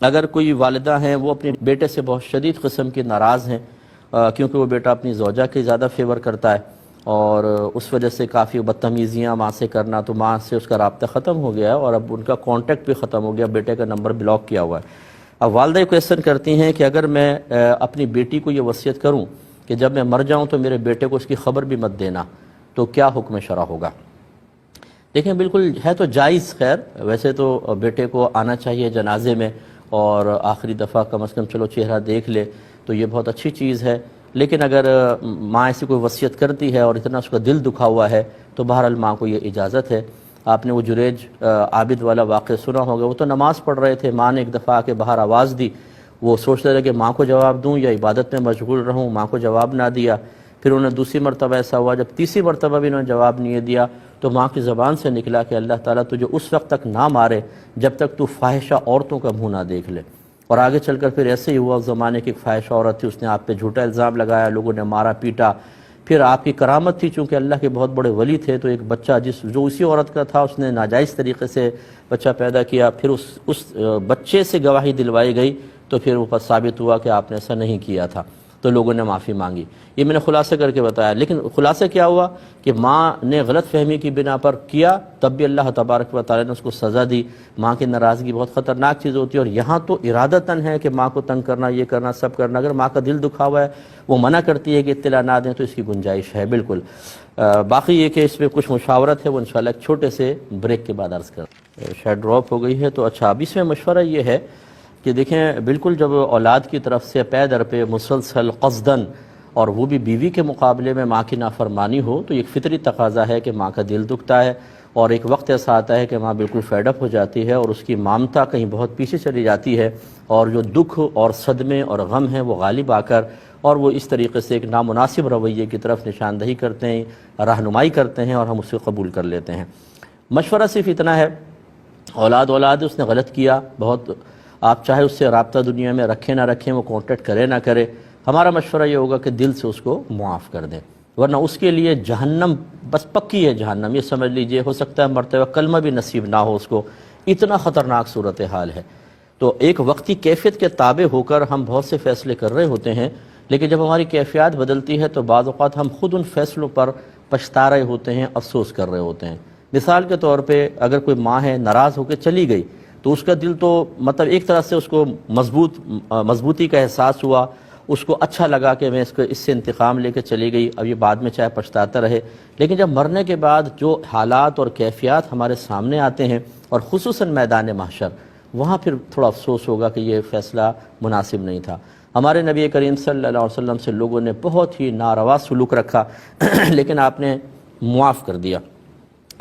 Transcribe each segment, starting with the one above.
اگر کوئی والدہ ہیں وہ اپنے بیٹے سے بہت شدید قسم کی ناراض ہیں کیونکہ وہ بیٹا اپنی زوجہ کے زیادہ فیور کرتا ہے اور اس وجہ سے کافی بدتمیزیاں ماں سے کرنا، تو ماں سے اس کا رابطہ ختم ہو گیا ہے اور اب ان کا کانٹیکٹ بھی ختم ہو گیا، بیٹے کا نمبر بلاک کیا ہوا ہے۔ اب والدہ یہ کویسچن کرتی ہیں کہ اگر میں اپنی بیٹی کو یہ وصیت کروں کہ جب میں مر جاؤں تو میرے بیٹے کو اس کی خبر بھی مت دینا، تو کیا حکم شرع ہوگا؟ دیکھیں بالکل ہے تو جائز، خیر ویسے تو بیٹے کو آنا چاہیے جنازے میں اور آخری دفعہ کم از کم چلو چہرہ دیکھ لے تو یہ بہت اچھی چیز ہے، لیکن اگر ماں ایسی کوئی وصیت کرتی ہے اور اتنا اس کا دل دکھا ہوا ہے تو بہرحال ماں کو یہ اجازت ہے۔ آپ نے وہ جریج عابد والا واقعہ سنا ہوگا، وہ تو نماز پڑھ رہے تھے، ماں نے ایک دفعہ آ کے باہر آواز دی، وہ سوچتے رہے کہ ماں کو جواب دوں یا عبادت میں مشغول رہوں، ماں کو جواب نہ دیا، پھر انہوں نے دوسری مرتبہ ایسا ہوا، جب تیسری مرتبہ بھی انہوں نے جواب نہیں دیا تو ماں کی زبان سے نکلا کہ اللہ تعالیٰ تجھے اس وقت تک نہ مارے جب تک تو فاحشہ عورتوں کا منہ نہ دیکھ لے۔ اور آگے چل کر پھر ایسے ہی ہوا، اس زمانے کی ایک فاحشہ عورت تھی، اس نے آپ پہ جھوٹا الزام لگایا، لوگوں نے مارا پیٹا، پھر آپ کی کرامت تھی چونکہ اللہ کے بہت بڑے ولی تھے تو ایک بچہ جو اسی عورت کا تھا اس نے ناجائز طریقے سے بچہ پیدا کیا، پھر اس بچے سے گواہی دلوائی گئی تو پھر وہ ثابت ہوا کہ آپ نے ایسا نہیں کیا تھا، تو لوگوں نے معافی مانگی۔ یہ میں نے خلاصہ کر کے بتایا، لیکن خلاصہ کیا ہوا کہ ماں نے غلط فہمی کی بنا پر کیا، تب بھی اللہ تبارک و تعالیٰ نے اس کو سزا دی۔ ماں کی ناراضگی بہت خطرناک چیز ہوتی ہے، اور یہاں تو ارادتاً ہے کہ ماں کو تنگ کرنا، یہ کرنا، سب کرنا۔ اگر ماں کا دل دکھا ہوا ہے، وہ منع کرتی ہے کہ اطلاع نہ دیں، تو اس کی گنجائش ہے بالکل۔ باقی یہ کہ اس میں کچھ مشاورت ہے، وہ انشاءاللہ ایک چھوٹے سے بریک کے بعد عرض کر، شاید ڈراپ ہو گئی ہے تو اچھا۔ اب اس میں مشورہ یہ ہے کہ دیکھیں بالکل جب اولاد کی طرف سے پے در پہ مسلسل قصداً اور وہ بھی بیوی کے مقابلے میں ماں کی نافرمانی ہو تو ایک فطری تقاضا ہے کہ ماں کا دل دکھتا ہے، اور ایک وقت ایسا آتا ہے کہ ماں بالکل فیڈ اپ ہو جاتی ہے اور اس کی مامتا کہیں بہت پیچھے چلی جاتی ہے، اور جو دکھ اور صدمے اور غم ہیں وہ غالب آ کر اور وہ اس طریقے سے ایک نامناسب رویے کی طرف نشاندہی کرتے ہیں، رہنمائی کرتے ہیں اور ہم اسے قبول کر لیتے ہیں۔ مشورہ صرف اتنا ہے، اولاد اس نے غلط کیا، بہت آپ چاہے اس سے رابطہ دنیا میں رکھیں نہ رکھیں، وہ کانٹیکٹ کرے نہ کرے، ہمارا مشورہ یہ ہوگا کہ دل سے اس کو معاف کر دیں، ورنہ اس کے لیے جہنم بس پکی ہے، جہنم یہ سمجھ لیجئے، ہو سکتا ہے مرتے وقت کلمہ بھی نصیب نہ ہو اس کو، اتنا خطرناک صورتحال ہے۔ تو ایک وقتی کیفیت کے تابع ہو کر ہم بہت سے فیصلے کر رہے ہوتے ہیں، لیکن جب ہماری کیفیات بدلتی ہے تو بعض اوقات ہم خود ان فیصلوں پر پچھتا رہے ہوتے ہیں، افسوس کر رہے ہوتے ہیں۔ مثال کے طور پہ اگر کوئی ماں ہے ناراض ہو کے چلی گئی تو اس کا دل تو مطلب ایک طرح سے اس کو مضبوطی کا احساس ہوا، اس کو اچھا لگا کہ میں اس سے انتقام لے کے چلی گئی، اب یہ بعد میں چاہے پچھتاتا رہے، لیکن جب مرنے کے بعد جو حالات اور کیفیات ہمارے سامنے آتے ہیں اور خصوصاً میدان محشر، وہاں پھر تھوڑا افسوس ہوگا کہ یہ فیصلہ مناسب نہیں تھا۔ ہمارے نبی کریم صلی اللہ علیہ وسلم سے لوگوں نے بہت ہی ناروا سلوک رکھا لیکن آپ نے معاف کر دیا۔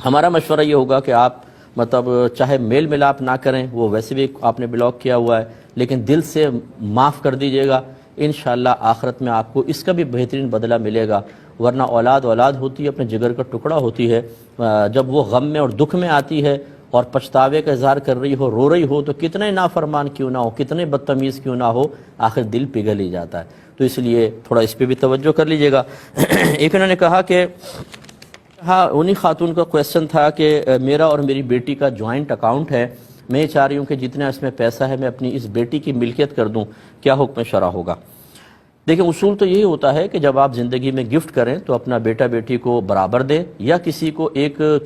ہمارا مشورہ یہ ہوگا کہ آپ مطلب چاہے میل ملاپ نہ کریں، وہ ویسے بھی آپ نے بلاک کیا ہوا ہے، لیکن دل سے معاف کر دیجئے گا، انشاءاللہ آخرت میں آپ کو اس کا بھی بہترین بدلہ ملے گا۔ ورنہ اولاد ہوتی ہے، اپنے جگر کا ٹکڑا ہوتی ہے، جب وہ غم میں اور دکھ میں آتی ہے اور پچھتاوے کا اظہار کر رہی ہو، رو رہی ہو، تو کتنے نافرمان کیوں نہ ہو، کتنے بدتمیز کیوں نہ ہو، آخر دل پگھل ہی جاتا ہے۔ تو اس لیے تھوڑا اس پہ بھی توجہ کر لیجئے گا۔ ایک انہوں نے کہا کہ ہاں انہی خاتون کا کویسچن تھا کہ میرا اور میری بیٹی کا جوائنٹ اکاؤنٹ ہے، میں چاہ رہی ہوں کہ جتنا اس میں پیسہ ہے میں اپنی اس بیٹی کی ملکیت کر دوں، کیا حکم شرع ہوگا؟ دیکھیں اصول تو یہی ہوتا ہے کہ جب آپ زندگی میں گفٹ کریں تو اپنا بیٹا بیٹی کو برابر دیں، یا کسی کو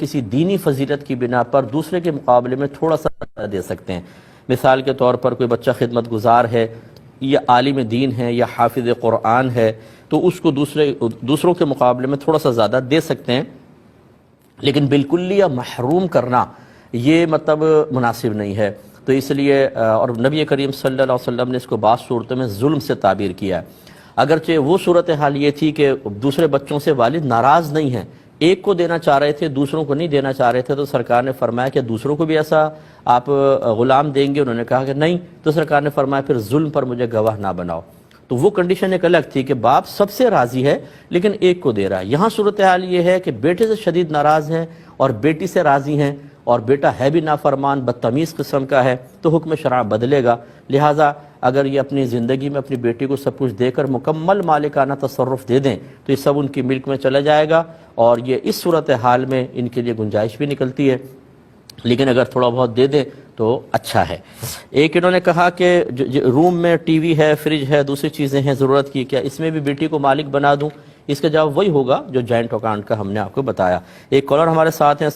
کسی دینی فضیلت کی بنا پر دوسرے کے مقابلے میں تھوڑا سا دے سکتے ہیں۔ مثال کے طور پر کوئی بچہ خدمت گزار ہے یا عالم دین ہے یا حافظ قرآن ہے تو اس کو دوسروں کے مقابلے میں تھوڑا سا زیادہ دے سکتے ہیں، لیکن بالکلیہ محروم کرنا یہ مطلب مناسب نہیں ہے۔ تو اس لیے اور نبی کریم صلی اللہ علیہ وسلم نے اس کو بعض صورتوں میں ظلم سے تعبیر کیا ہے۔ اگرچہ وہ صورتحال یہ تھی کہ دوسرے بچوں سے والد ناراض نہیں ہیں، ایک کو دینا چاہ رہے تھے دوسروں کو نہیں دینا چاہ رہے تھے، تو سرکار نے فرمایا کہ دوسروں کو بھی ایسا آپ غلام دیں گے؟ انہوں نے کہا کہ نہیں، تو سرکار نے فرمایا پھر ظلم پر مجھے گواہ نہ بناؤ۔ تو وہ کنڈیشن ایک الگ تھی کہ باپ سب سے راضی ہے لیکن ایک کو دے رہا ہے۔ یہاں صورتحال یہ ہے کہ بیٹے سے شدید ناراض ہیں اور بیٹی سے راضی ہیں، اور بیٹا ہے بھی نافرمان بدتمیز قسم کا ہے، تو حکم شرع بدلے گا۔ لہٰذا اگر یہ اپنی زندگی میں اپنی بیٹی کو سب کچھ دے کر مکمل مالکانہ تصرف دے دیں تو یہ سب ان کی ملک میں چلا جائے گا، اور یہ اس صورتحال میں ان کے لیے گنجائش بھی نکلتی ہے۔ لیکن اگر تھوڑا بہت دے دیں تو اچھا ہے۔ ایک انہوں نے کہا کہ روم میں ٹی وی ہے، فریج ہے، دوسری چیزیں ہیں ضرورت کی، کیا اس میں بھی بیٹی کو مالک بنا دوں؟ اس کا جواب وہی ہوگا جو جوائنٹ اکاؤنٹ کا ہم نے آپ کو بتایا۔ ایک کالر ہمارے ساتھ ہیں۔